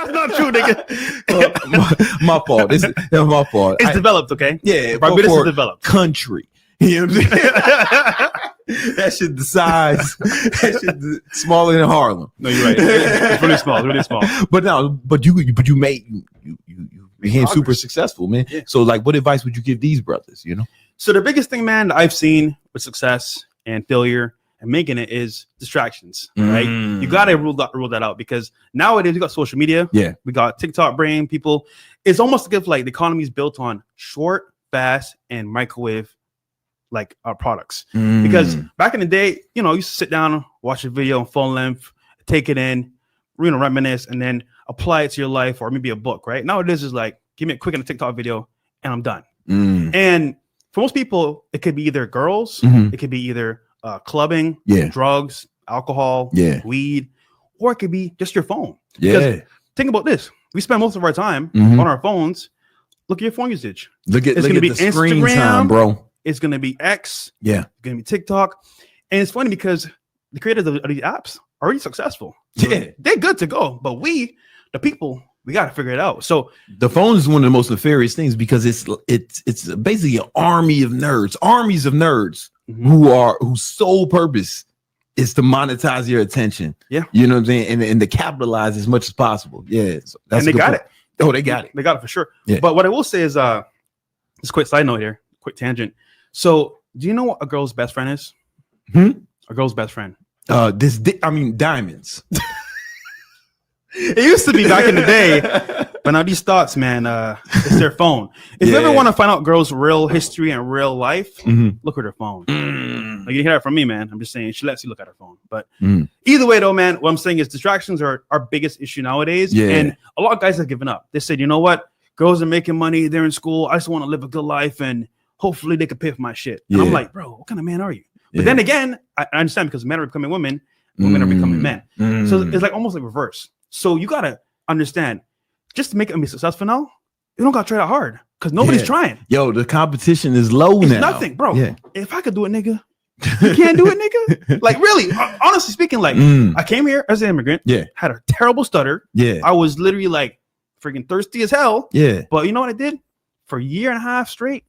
That's not true, nigga. my fault. It's my fault. It's developed, okay? Yeah, Barbados is developed. Country. You know what I'm saying? That shit the size. That shit smaller than Harlem. No, you're right. It's really small. It's really small. But you became super successful, man. Yeah. So like, what advice would you give these brothers? You know. So the biggest thing, man, that I've seen with success and failure and making it is distractions, right? You got to rule that out because nowadays we got social media. Yeah. We got TikTok brain people. It's almost as if like the economy is built on short, fast, and microwave like products. Because back in the day, you know, you used to sit down, watch a video on full length, take it in, you know, reminisce, and then apply it to your life or maybe a book, right? Nowadays is like, give me a quick in a TikTok video and I'm done. And for most people, it could be either girls, it could be either clubbing, drugs, alcohol, weed, or it could be just your phone. Because think about this. We spend most of our time on our phones. Look at your phone usage. It's going to be the screen time, bro. It's going to be X. Yeah. It's going to be TikTok. And it's funny because the creators of these apps are already successful. So they're good to go. But we, the people, we got to figure it out. So the phone is one of the most nefarious things because it's basically an armies of nerds whose sole purpose is to monetize your attention. Yeah. You know what I'm saying? And to capitalize as much as possible. Yeah. So and they got it. Oh, they got it. They got it for sure. Yeah. But what I will say is just a quick side note here, quick tangent. So do you know what a girl's best friend is? A girl's best friend. Diamonds. It used to be back in the day, but now these thoughts, man, it's their phone. If you ever want to find out girls' real history and real life, look at her phone. Like you hear that from me, man. I'm just saying she lets you look at her phone. But either way, though, man, what I'm saying is distractions are our biggest issue nowadays. Yeah. And a lot of guys have given up. They said, you know what? Girls are making money. They're in school. I just want to live a good life, and hopefully they can pay for my shit. And I'm like, bro, what kind of man are you? But then again, I understand because men are becoming women, women are becoming men. So it's like almost like reverse. So you got to understand, just to make it be successful now, you don't got to try that hard because nobody's trying. Yo, the competition is low now. Nothing, bro. Yeah. If I could do it, nigga, you can't do it, nigga. Like really, honestly speaking, like I came here as an immigrant. Yeah. Had a terrible stutter. Yeah. I was literally like freaking thirsty as hell. Yeah. But you know what I did? For a year and a half straight,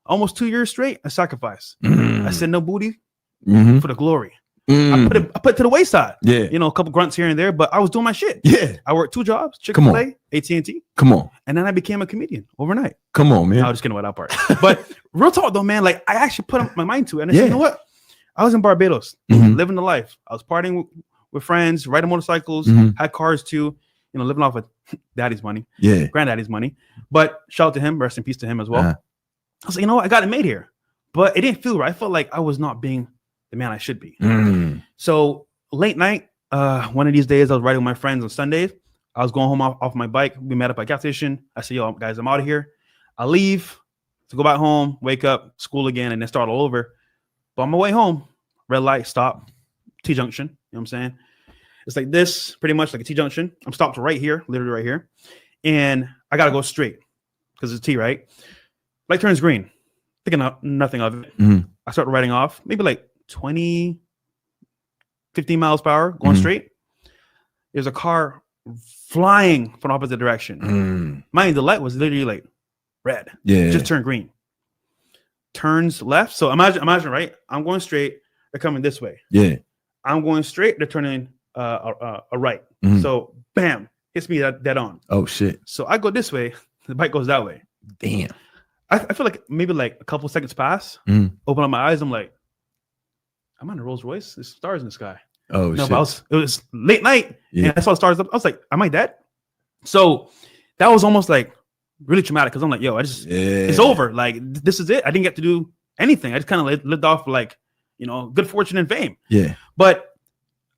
almost 2 years straight, I sacrificed. I said no booty for the glory. I put it to the wayside. Yeah. You know, a couple grunts here and there, but I was doing my shit. Yeah. I worked 2 jobs, Chick-fil-A, AT&T. Come on. And then I became a comedian overnight. Come on, man. I was just kidding about that part. But real talk though, man, like I actually put my mind to it. And I said, you know what? I was in Barbados, living the life. I was partying with friends, riding motorcycles, had cars too, you know, living off of daddy's money. Yeah. Granddaddy's money. But shout out to him, rest in peace to him as well. I was like, you know what? I got it made here. But it didn't feel right. I felt like I was not being the man I should be. So late night, one of these days, I was riding with my friends on Sundays. I was going home off my bike. We met up at a gas station. I said, yo, guys, I'm out of here. I leave to go back home, wake up, school again, and then start all over. But on my way home, red light, stop, T-junction. You know what I'm saying? It's like this, pretty much like a T-junction. I'm stopped right here, literally right here. And I got to go straight because it's T, right? Light turns green. Thinking nothing of it. I start riding off, maybe like 20, 15 miles per hour going straight. There's a car flying from the opposite direction. Mind the light was literally like red. Yeah. It just turned green. Turns left. So imagine, right? I'm going straight. They're coming this way. Yeah. I'm going straight. They're turning a right. So bam, hits me dead on. Oh shit. So I go this way. The bike goes that way. Damn. I feel like maybe like a couple seconds pass. Open up my eyes. I'm like, I'm on a Rolls Royce. There's stars in the sky. Oh, no, shit. But it was late night. Yeah. And I saw the stars up. I was like, am I dead? So that was almost like really traumatic because I'm like, yo, it's over. Like, this is it. I didn't get to do anything. I just kind of lived off like, you know, good fortune and fame. Yeah. But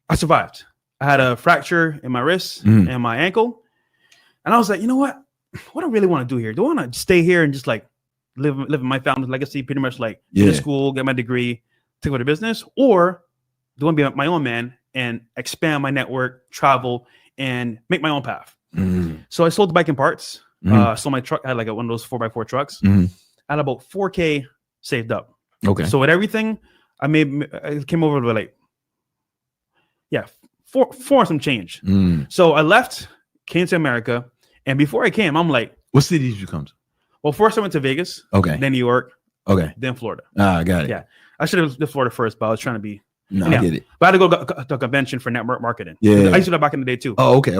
I survived. I had a fracture in my wrist and my ankle. And I was like, you know what? What do I really want to do here? Do I want to stay here and just like live in my family's legacy, pretty much like go to school, get my degree, take over the business? Or do I want to be my own man and expand my network, travel, and make my own path? So I sold the bike in parts. Sold my truck. I had like one of those 4x4 trucks. I had about $4,000 saved up. Okay. So with everything, I came over to like, four and some change. So I left came to America. And before I came, I'm like, what city did you come to? Well, first I went to Vegas. Okay. Then New York. Okay. Then Florida. I got it. Yeah. I should have did Florida first, but I was trying to be. No, I get it. But I had to go to a convention for network marketing. Yeah. I used to do that back in the day too. Oh, okay.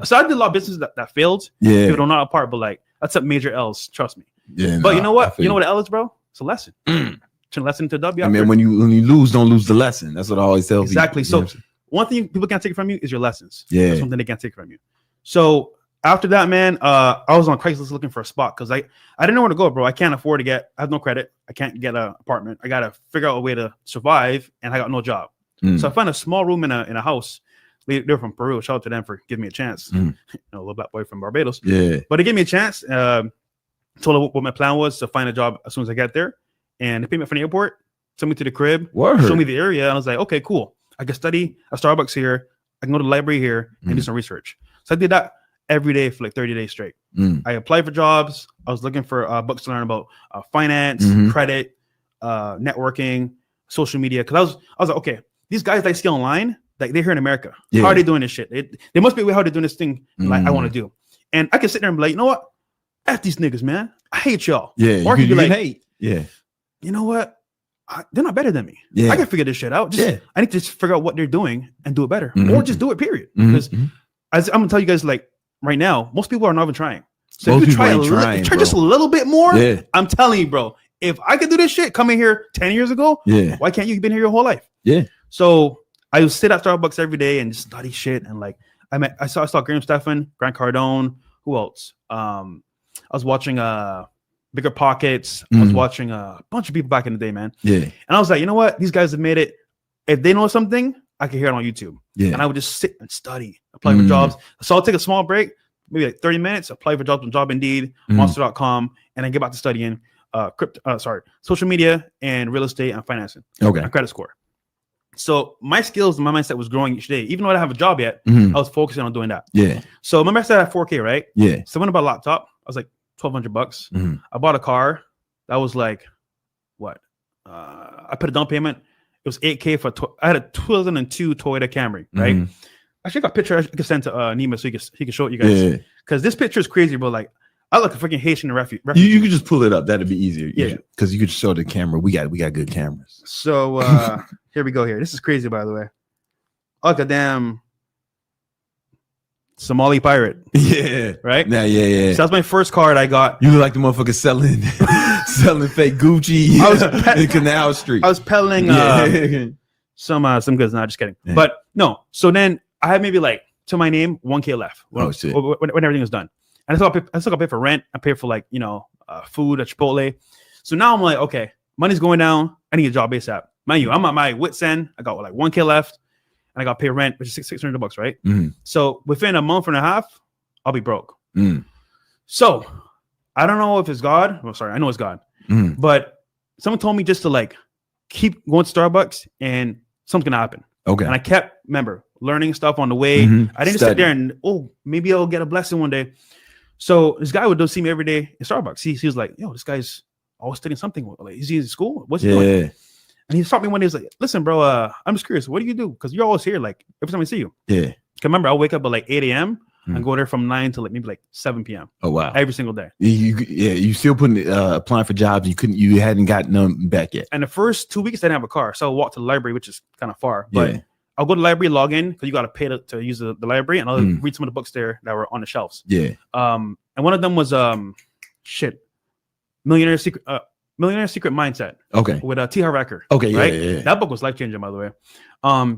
So I did a lot of business that failed. Yeah. People don't know apart, but like that's a major L's. Trust me. Yeah. But you know what? You know what an L is, bro? It's a lesson. Turn a lesson to a W. I mean, when you lose, don't lose the lesson. That's what I always tell people. Exactly. So one thing people can't take from you is your lessons. Yeah. That's one thing they can't take from you. So after that, man, I was on Craigslist looking for a spot because I didn't know where to go, bro. I can't afford to I have no credit. I can't get an apartment. I got to figure out a way to survive, and I got no job. So I found a small room in a house. They're from Peru. Shout out to them for giving me a chance. You know, a little black boy from Barbados. Yeah. But they gave me a chance. Told them what my plan was to find a job as soon as I get there. And they picked me up from the airport, took me to the crib, showed me the area. And I was like, okay, cool. I can study at Starbucks here. I can go to the library here and do some research. So I did that every day for like 30 days straight. I applied for jobs. I was looking for books to learn about finance, credit, networking, social media. Because I was like, okay, these guys that I see online, like they're here in America. Yeah. How are they doing this shit? They must be how they're doing this thing like I want to do. And I can sit there and be like, you know what? F these niggas, man. I hate y'all. Yeah. Or I can be like, hate. Yeah. You know what? They're not better than me. Yeah. I can figure this shit out. I need to just figure out what they're doing and do it better. Or just do it, period. Because as I'm gonna tell you guys, like right now, most people are not even trying. So most if you try just a little bit more, I'm telling you, bro, if I could do this shit coming here 10 years ago, why can't you? You've been here your whole life. Yeah. So I would sit at Starbucks every day and just study shit. And like I saw Graham Stephan, Grant Cardone. Who else? I was watching Bigger Pockets. I was watching a bunch of people back in the day, man. Yeah. And I was like, you know what? These guys have made it. If they know something, I can hear it on YouTube. Yeah. And I would just sit and study, apply for jobs. So I'll take a small break, maybe like 30 minutes, apply for jobs on Job Indeed, Monster.com, and then get back to studying social media and real estate and financing. Okay. And credit score. So my skills and my mindset was growing each day. Even though I didn't have a job yet, I was focusing on doing that. Yeah. So remember I said I had 4K, right? Yeah. So I went about a laptop. I was like $1,200. I bought a car. That was like what? I put a down payment. It was $8K for. I had a 2002 Toyota Camry, right? Actually, I got a picture I could send to Nima so he can show it you guys. Because this picture is crazy, bro. Like I look a freaking Haitian refugee. You could just pull it up. That'd be easier. Yeah. Because you could show the camera. We got good cameras. So here we go. Here, this is crazy, by the way. Oh goddamn. Somali pirate. Yeah. Right? Yeah. So that's my first card I got. You look like the motherfucker selling fake Gucci in Canal Street. I was peddling some goods. Not just kidding. Yeah. But no. So then I had maybe like to my name 1K left when everything was done. And I still got paid for rent. I paid for like, food at Chipotle. So now I'm like, okay, money's going down. I need a job ASAP. Mind you, I'm at my wit's end. I got like 1K left. And I got to pay rent, which is $600, right? So within a month and a half, I'll be broke. So I don't know if it's God. Well, sorry, I know it's God. But someone told me just to like keep going to Starbucks and something gonna happen. Okay. And I kept, learning stuff on the way. I didn't sit there and maybe I'll get a blessing one day. So this guy would see me every day in Starbucks. He was like, yo, this guy's always studying something. Like, is he in school? What's he doing? And he stopped me one day. He was like, listen, bro, I'm just curious. What do you do? Because you're always here, like, every time I see you. Yeah. Remember, I'll wake up at like 8 a.m. and go there from 9 to like maybe like 7 p.m. Oh, wow. Every single day. You still applying for jobs. You hadn't gotten them back yet. And the first 2 weeks, I didn't have a car. So I'll walk to the library, which is kind of far. But I'll go to the library, log in, because you got to pay to use the library. And I'll read some of the books there that were on the shelves. Yeah. And one of them was, Millionaire Secret Mindset. Okay. With T. Harv Eker. Okay. Right? Yeah. That book was life changing, by the way.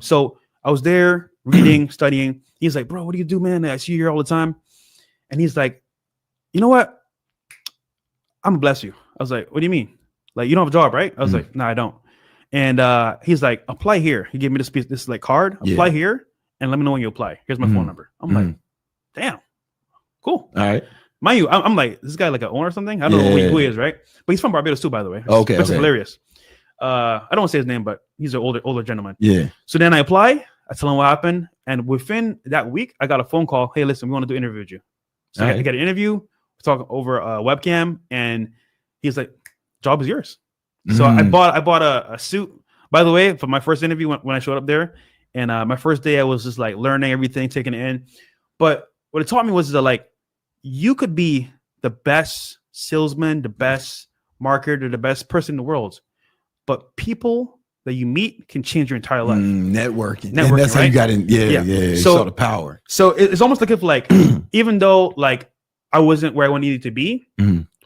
So I was there reading, studying. He's like, bro, what do you do, man? I see you here all the time. And he's like, you know what? I'm gonna bless you. I was like, what do you mean? Like, you don't have a job, right? I was like, no, I don't. And he's like, apply here. He gave me this like card. Apply here and let me know when you apply. Here's my phone number. I'm like, damn, cool. All right. Mind you, I'm like, this guy like an owner or something? I don't know who he is, right? But he's from Barbados too, by the way. Which is hilarious. I don't want to say his name, but he's an older gentleman. Yeah. So then I apply. I tell him what happened. And within that week, I got a phone call. Hey, listen, we want to do an interview with you. So I get an interview. We talk over a webcam. And he's like, job is yours. So I bought a suit, by the way, for my first interview when I showed up there. And my first day, I was just like learning everything, taking it in. But what it taught me was that like you could be the best salesman, the best marketer, the best person in the world, but people that you meet can change your entire life. Networking. And that's how you got in. Yeah. You saw the power. So it's almost like if like, even though like I wasn't where I needed to be,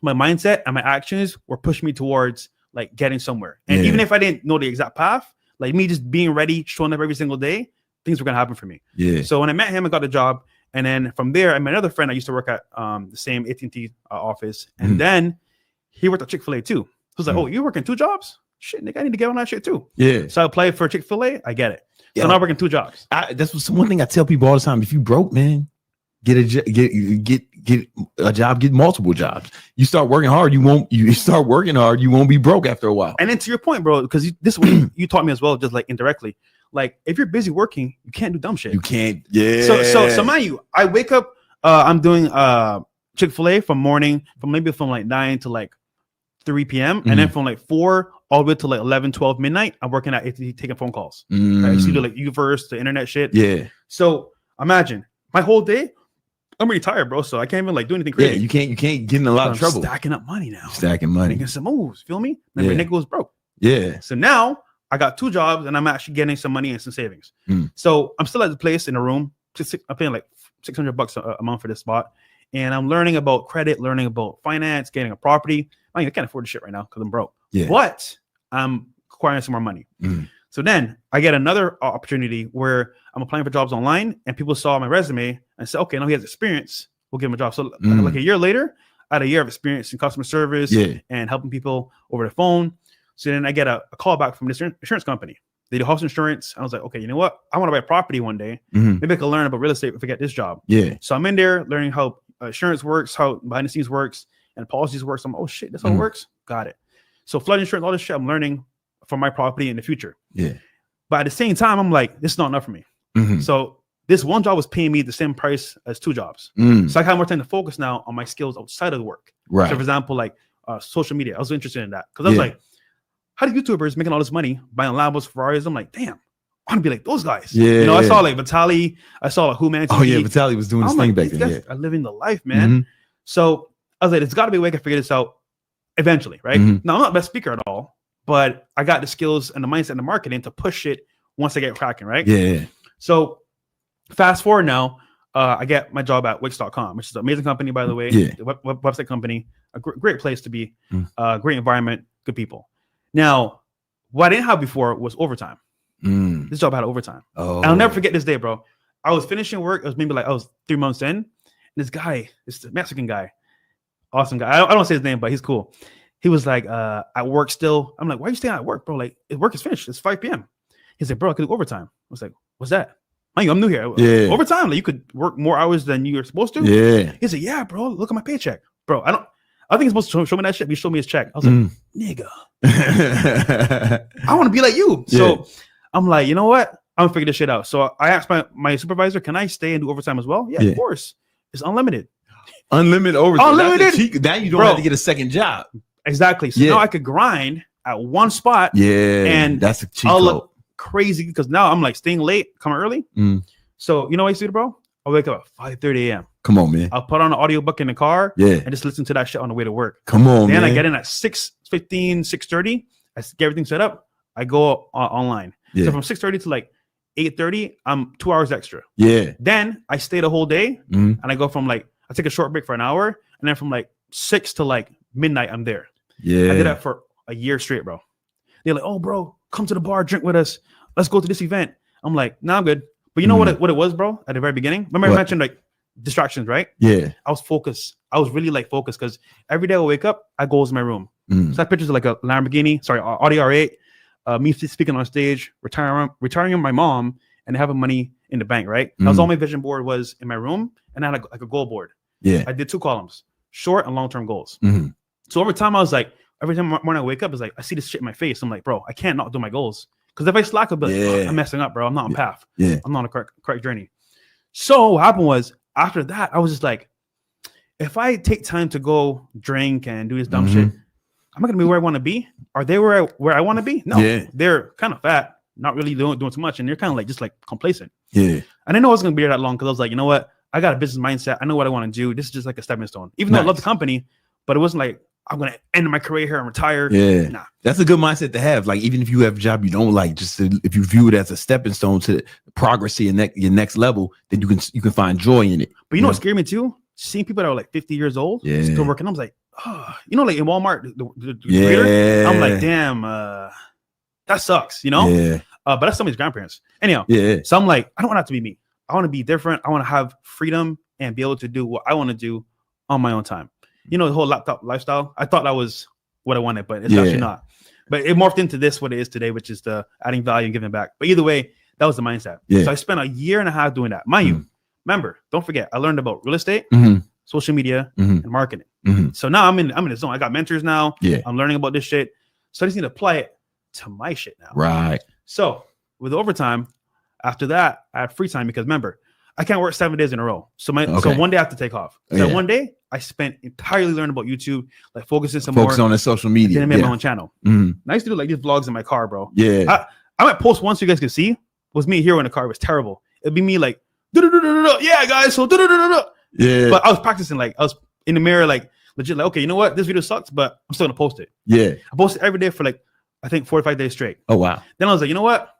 my mindset and my actions were pushing me towards like getting somewhere. And even if I didn't know the exact path, like me just being ready, showing up every single day, things were going to happen for me. Yeah. So when I met him, I got the job. And then from there, I met another friend. I used to work at the same AT&T office. And then he worked at Chick-fil-A too. So I was like, oh, you're working 2 jobs? Shit, nigga, I need to get on that shit too. Yeah. So I applied for Chick-fil-A. I get it. So now I'm working 2 jobs. That's one thing I tell people all the time. If you broke, man, get a job, get multiple jobs. You start working hard, you won't be broke after a while. And then to your point, bro, because this is what you taught me as well, just like indirectly. Like if you're busy working, you can't do dumb shit. You can't. Yeah. So mind you, I wake up, I'm doing Chick-fil-A from like 9 to like 3 p.m. And then from like 4 all the way to like 11, 12 midnight, I'm working at AT&T taking phone calls. Right? So you do like Uverse, the internet shit. Yeah. So imagine my whole day, I'm really tired, bro. So I can't even like do anything crazy. Yeah, you can't get in a lot of trouble. Stacking up money now. Stacking money. Making some moves. Feel me? Remember, nigga was broke. Yeah. So now I got 2 jobs and I'm actually getting some money and some savings. So I'm still at the place in a room. I'm paying like $600 a month for this spot. And I'm learning about credit, learning about finance, getting a property. I can't afford the shit right now because I'm broke. Yeah. But I'm acquiring some more money. So then I get another opportunity where I'm applying for jobs online and people saw my resume and said, okay, now he has experience. We'll give him a job. So like a year later, I had a year of experience in customer service and helping people over the phone. So then I get a call back from this insurance company. They do house insurance. I was like, okay, you know what? I want to buy property one day. Maybe I can learn about real estate if I get this job. Yeah. So I'm in there learning how insurance works, how behind the scenes works, and policies works. I'm like, oh shit, that's how it works. Got it. So flood insurance, all this shit I'm learning for my property in the future. Yeah. But at the same time, I'm like, this is not enough for me. So this one job was paying me the same price as 2 jobs. So I have more time to focus now on my skills outside of the work. Right. So for example, like social media, I was interested in that because I was like, how do YouTubers making all this money buying Lambos, Ferraris? I'm like, damn, I want to be like those guys. Yeah. I saw like Vitaly. I saw like Who Man TV. Oh yeah, Vitaly was doing his thing back then. I'm living the life, man. So I was like, it's got to be a way I can figure this out eventually, right? Now I'm not the best speaker at all, but I got the skills and the mindset and the marketing to push it once I get cracking, right? Yeah. So fast forward now, I get my job at Wix.com, which is an amazing company, by the way. Yeah. Website company, a great place to be, great environment, good people. Now, what I didn't have before was overtime. This job had overtime. Oh. And I'll never forget this day, bro. I was finishing work. It was maybe like I was 3 months in. And this guy, this Mexican guy, awesome guy. I don't say his name, but he's cool. He was like, at work still. I'm like, why are you staying at work, bro? Like, work is finished. It's 5 p.m. He said, bro, I could do overtime. I was like, what's that? I'm new here. Yeah. Overtime, like you could work more hours than you're supposed to. Yeah. He said, yeah, bro, look at my paycheck. Bro, I think he's supposed to show me that shit. He showed me his check. I was like, nigga, I want to be like you. So I'm like, you know what? I'm gonna figure this shit out. So I asked my supervisor, can I stay and do overtime as well? Yeah, of course. It's unlimited. Unlimited overtime. Unlimited. Now you don't have to get a second job. Exactly. So now I could grind at one spot. Yeah. And that's a cheat I'll code. look crazy because now I'm like staying late, coming early. So you know what I do, bro? I wake up at 5:30 a.m. Come on, man. I'll put on an audiobook in the car and just listen to that shit on the way to work. Come on, then man. I get in at 6:15, 6:30. I get everything set up. I go online. So from 6:30 to like 8:30, I'm 2 hours extra. Yeah. Then I stay the whole day and I go from like, I take a short break for an hour. And then from like 6 to like midnight, I'm there. Yeah. I did that for a year straight, bro. They're like, oh, bro, come to the bar, drink with us. Let's go to this event. I'm like, nah, I'm good. But you know what it was, bro, at the very beginning? Remember I mentioned like distractions, right? Yeah. I was focused. I was really like focused because every day I wake up, I go to my room. So I have pictures of like a Lamborghini, Audi R8, me speaking on stage, retiring my mom, and having money in the bank, right? That was all my vision board was in my room, and I had like a goal board. Yeah. I did 2 columns, short and long-term goals. So over time, I was like, every time morning I wake up, it's like, I see this shit in my face. I'm like, bro, I can't not do my goals. Because if I slack, I'll be like, oh, I'm messing up, bro. I'm not on path. Yeah. I'm not on a correct journey. So what happened was, after that, I was just like, if I take time to go drink and do this dumb shit, am I going to be where I want to be? Are they where I want to be? No, they're kind of fat, not really doing too much. And they're kind of like, just like complacent. Yeah. I didn't know I was going to be there that long because I was like, you know what? I got a business mindset. I know what I want to do. This is just like a stepping stone. Even though I love the company, but it wasn't like I'm gonna end my career here and retire. Yeah, nah. That's a good mindset to have. Like even if you have a job you don't like, just if you view it as a stepping stone to progress to your next level, then you can find joy in it. But you know what scared me too? Seeing people that were like 50 years old still working. I was like, oh, you know, like in Walmart, the greeter, I'm like, damn, that sucks, you know? Yeah. But that's somebody's grandparents. Anyhow, so I'm like, I don't want that to be me. I want to be different. I want to have freedom and be able to do what I want to do on my own time. You know, the whole laptop lifestyle. I thought that was what I wanted, but it's actually not. But it morphed into this, what it is today, which is the adding value and giving back. But either way, that was the mindset. So I spent a year and a half doing that. Mind you, remember, don't forget, I learned about real estate, social media, and marketing. So now I'm in the zone. I got mentors now. I'm learning about this shit. So I just need to apply it to my shit now. Right. So with overtime, after that, I have free time because remember, I can't work 7 days in a row. So so one day I have to take off. So one day I spent entirely learning about YouTube, like focusing more on the social media. Then I made my own channel. And I used to do like these vlogs in my car, bro. Yeah. I might post one so you guys can see. Was me here in the car. It was terrible. It'd be me like, yeah, guys. So yeah. But I was practicing, like I was in the mirror, like legit, like, okay, you know what? This video sucks, but I'm still gonna post it. Yeah. I posted every day for like, I think 45 days straight. Oh, wow. Then I was like, you know what?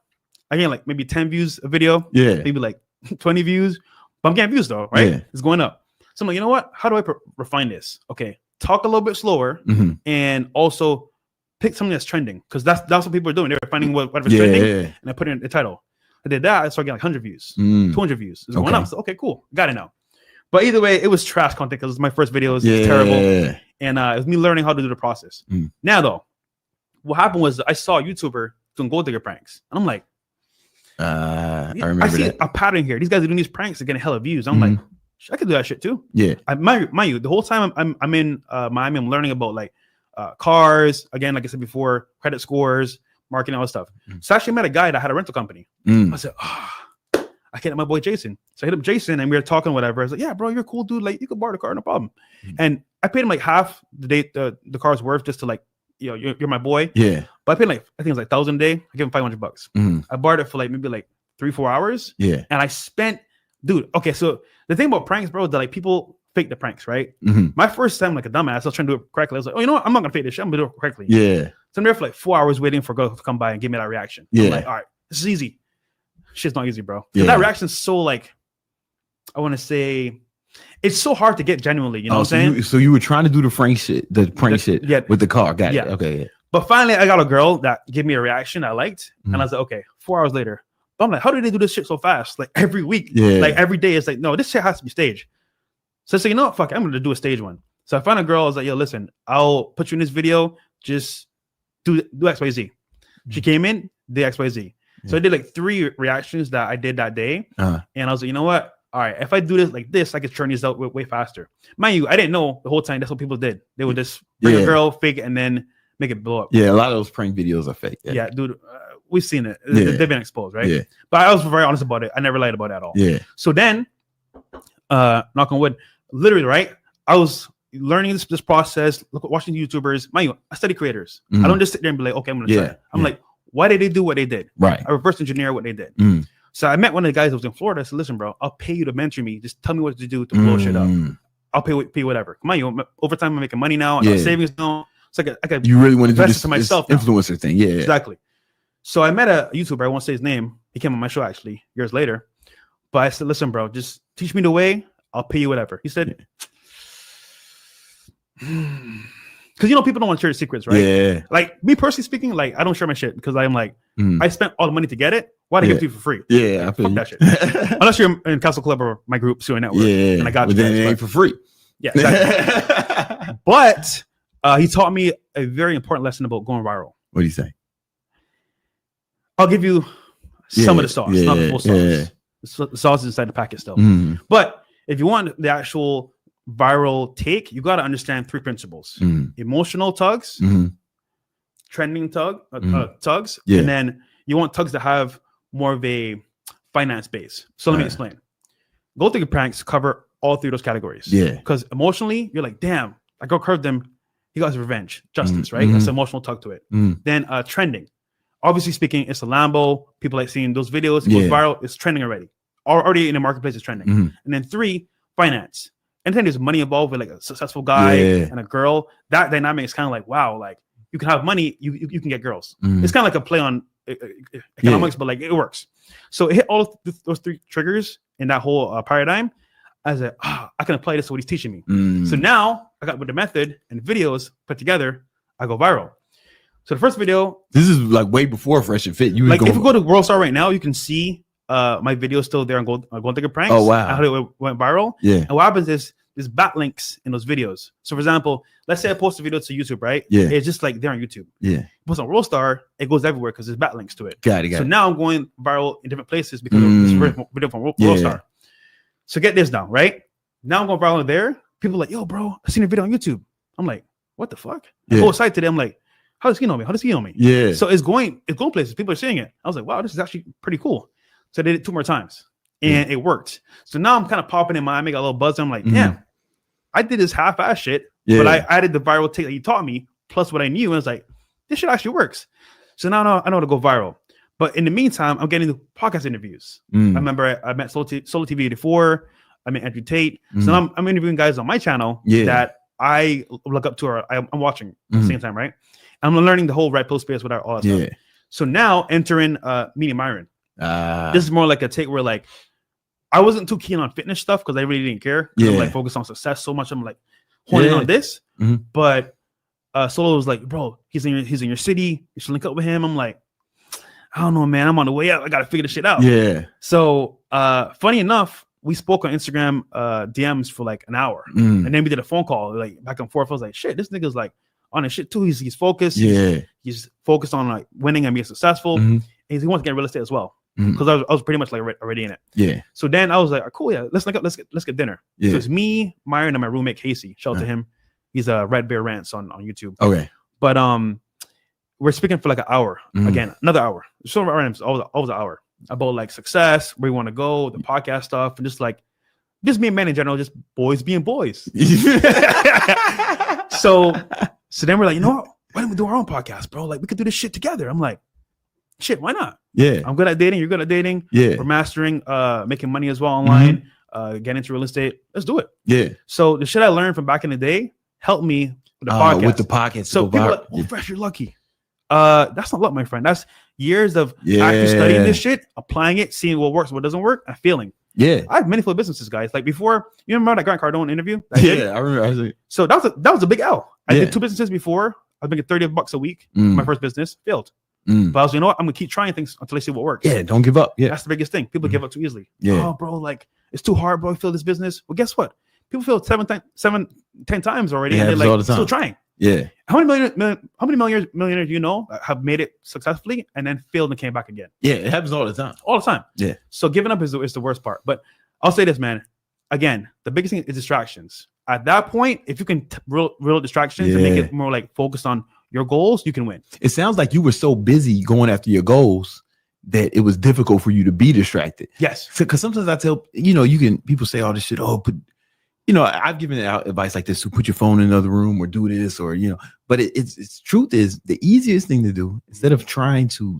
I get like maybe 10 views a video. Yeah. Maybe like 20 views. But I'm getting views though, right? Yeah. It's going up. So I'm like, you know what? How do I refine this? Okay. Talk a little bit slower and also pick something that's trending. Because that's what people are doing. They're finding whatever's trending and I put it in the title. I did that. I started getting like 100 views, 200 views. It's going up. So, okay, cool. Got it now. But either way, it was trash content because it was my first video. It was terrible. And it was me learning how to do the process. Now though, what happened was I saw a YouTuber doing gold digger pranks. And I'm like, I remember I see that. a pattern here. These guys are doing these pranks. They're getting hella views. I'm like, I could do that shit too. Yeah. Mind you, the whole time I'm in Miami, I'm learning about like cars. Again, like I said before, credit scores, marketing, all that stuff. So I actually met a guy that had a rental company. I said, I hit up my boy Jason. So I hit up Jason and we were talking, whatever. I was like, yeah, bro, you're a cool dude. Like you could borrow the car, no problem. And I paid him like half the car's worth just to like, you know, you're my boy. Yeah. But I paid like, I think it was like $1,000 a day. I gave him $500. I borrowed it for like maybe like 3-4 hours. Yeah. And I spent, dude. Okay. So the thing about pranks, bro, is that like people fake the pranks, right? My first time, like a dumbass, I was trying to do it correctly. I was like, oh, you know what? I'm not going to fake this shit. I'm going to do it correctly. Yeah. So I'm there for like 4 hours waiting for a girl to come by and give me that reaction. Yeah. I'm like, all right, this is easy. Shit's not easy, bro. That reaction's so like, I want to say, it's so hard to get genuinely, you know what I'm saying? So you were trying to do the prank shit with the car. Got it. Okay. Yeah. But finally, I got a girl that gave me a reaction I liked. And I was like, okay, 4 hours later. But I'm like, how did they do this shit so fast? Like every week, like every day, it's like, no, this shit has to be staged. So I said, you know what? Fuck, I'm going to do a stage one. So I found a girl. I was like, yo, listen, I'll put you in this video. Just do X, Y, Z. She came in, did X, Y, Z. So I did like 3 reactions that I did that day. And I was like, you know what? All right, if I do this like this, I could churn these out way faster. Mind you, I didn't know the whole time that's what people did. They would just bring a girl, fake it, and then make it blow up. Yeah, a lot of those prank videos are fake. Yeah, dude, we've seen it. They've been exposed, right? Yeah. But I was very honest about it. I never lied about it at all. Yeah. So then, knock on wood, literally, right? I was learning this process, watching YouTubers. Mind you, I study creators. I don't just sit there and be like, okay, I'm going to try it. I'm like, why did they do what they did? Right. I reverse engineer what they did. So I met one of the guys that was in Florida. I said, listen, bro, I'll pay you to mentor me. Just tell me what to do to blow shit up. I'll pay whatever. Come on, you over time, I'm making money now. I got savings now. So I could you really want to do this to myself influencer thing. Yeah. Exactly. So I met a YouTuber. I won't say his name. He came on my show actually years later. But I said, listen, bro, just teach me the way. I'll pay you whatever. He said, because you know people don't want to share secrets, right? Yeah. Like me personally speaking, like I don't share my shit because I'm like I spent all the money to get it. Why do I give it to you for free? Yeah, I feel that shit. Unless you're in Castle Club or my group, Suing Network. Yeah, and I got you. Then it ain't for free. Yeah, exactly. But he taught me a very important lesson about going viral. What do you say? I'll give you some of the sauce, not the full sauce. The sauce is inside the packet still. But if you want the actual viral take, you got to understand 3 principles: emotional tugs, trending tugs, and then you want tugs that have more of a finance base. So let me explain. Gold digger pranks cover all 3 of those categories. Yeah, because emotionally, you're like, damn, I go curved him. He got his revenge, justice, right? That's an emotional tug to it. Then trending. Obviously speaking, it's a Lambo. People like seeing those videos. It goes viral. It's trending already. already in the marketplace is trending. And then 3, finance. Anytime there's money involved with like a successful guy and a girl, that dynamic is kind of like, wow, like you can have money, you can get girls. It's kind of like a play on economics, but like it works. So it hit all those 3 triggers in that whole paradigm. I was like, I can apply this to what he's teaching me. So now I got with the method and videos put together, I go viral. So the first video, this is like way before Fresh and Fit. You like if you go to World Star right now, you can see my video still there on Gold Digger Pranks. Oh wow! How it went viral. Yeah. And what happens is there's backlinks in those videos. So for example, let's say I post a video to YouTube, right? Yeah. It's just like there on YouTube. Yeah. Post on World Star, it goes everywhere because there's backlinks to it. Got it. So now I'm going viral in different places because of this video from World Star. So get this down, right? Now I'm going viral there. People are like, yo, bro, I seen a video on YouTube. I'm like, what the fuck? I go aside today. I'm like, how does he know me? How does he know me? Yeah. So it's going places. People are seeing it. I was like, wow, this is actually pretty cool. So I did it 2 more times and it worked. So now I'm kind of popping in Miami, got a little buzz. I'm like, damn, I did this half-ass shit, but I added the viral take that you taught me plus what I knew. And I was like, this shit actually works. So now I know how to go viral. But in the meantime, I'm getting the podcast interviews. I remember I met Solo TV 84. I met Andrew Tate. So now I'm interviewing guys on my channel that I look up to or I'm watching at the same time, right? I'm learning the whole redpill space without all that stuff. So now entering meeting Myron. This is more like a take where like I wasn't too keen on fitness stuff because I really didn't care. I'm like focused on success so much. I'm like honing on this. But Solo was like, bro, he's in your city. You should link up with him. I'm like, I don't know, man. I'm on the way out. I gotta figure this shit out. Yeah. So funny enough, we spoke on Instagram DMs for like an hour, and then we did a phone call like back and forth. I was like, shit, this nigga's like on his shit too. He's focused. He's focused on like winning and being successful. And he wants to get real estate as well because I was pretty much like already in it. So then I was like, cool, let's link up. Let's get dinner. So it's me, Myron, and my roommate Casey. Shout out to him. He's a Red Bear Rants on YouTube. Okay. But we're speaking for like an hour again, another hour. So always an hour about like success, where we want to go, the podcast stuff, and just being men in general, just boys being boys. So then we're like, you know what? Why don't we do our own podcast, bro? Like we could do this shit together. I'm like, shit, why not? Yeah. I'm good at dating. You're good at dating. Yeah. We're mastering, making money as well online, getting into real estate. Let's do it. Yeah. So the shit I learned from back in the day helped me with the podcast. With the podcast. So people are like, oh, Fresh, you're lucky. That's not luck, my friend. That's years of actually studying this shit, applying it, seeing what works, what doesn't work, and failing. Yeah. I have many full businesses, guys. Like before, you remember that Grant Cardone interview? I remember. So that was a big L. I did 2 businesses before. I was making $30 a week. My first business failed. But I was, you know what? I'm gonna keep trying things until I see what works. Yeah, don't give up. Yeah. That's the biggest thing. People give up too easily. Yeah. Oh, bro, like it's too hard, bro. I feel this business. Well, guess what? People failed 10 times already, and they're like still trying. Yeah. How many millionaires do you know have made it successfully and then failed and came back again? Yeah, it happens all the time. All the time. Yeah. So giving up is the worst part. But I'll say this, man. Again, the biggest thing is distractions. At that point, if you can real distractions and make it more like focused on your goals, you can win. It sounds like you were so busy going after your goals that it was difficult for you to be distracted. Yes. Because sometimes I tell, people say all this shit, I've given out advice like this to put your phone in another room or do this or, but it's truth is the easiest thing to do instead of trying to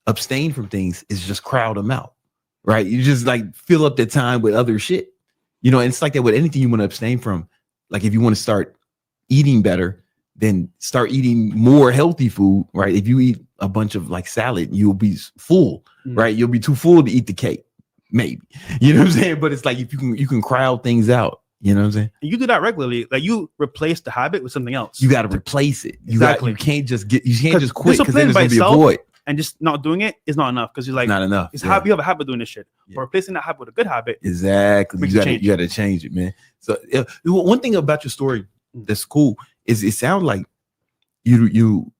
abstain from things is just crowd them out, right? You just like fill up the time with other shit, and it's like that with anything you want to abstain from. Like if you want to start eating better, then start eating more healthy food, right? If you eat a bunch of like salad, you'll be full, right? You'll be too full to eat the cake. Maybe, you know what I'm saying? But it's like if you can crowd things out, you know what I'm saying? You do that regularly. Like you replace the habit with something else. You got to replace it. You can't just quit because then it's going to be a void. And just not doing it is not enough because you're like, not enough. It's you have a habit doing this shit. But replacing that habit with a good habit. Exactly. You got to change it, man. So one thing about your story that's cool is it sounds like you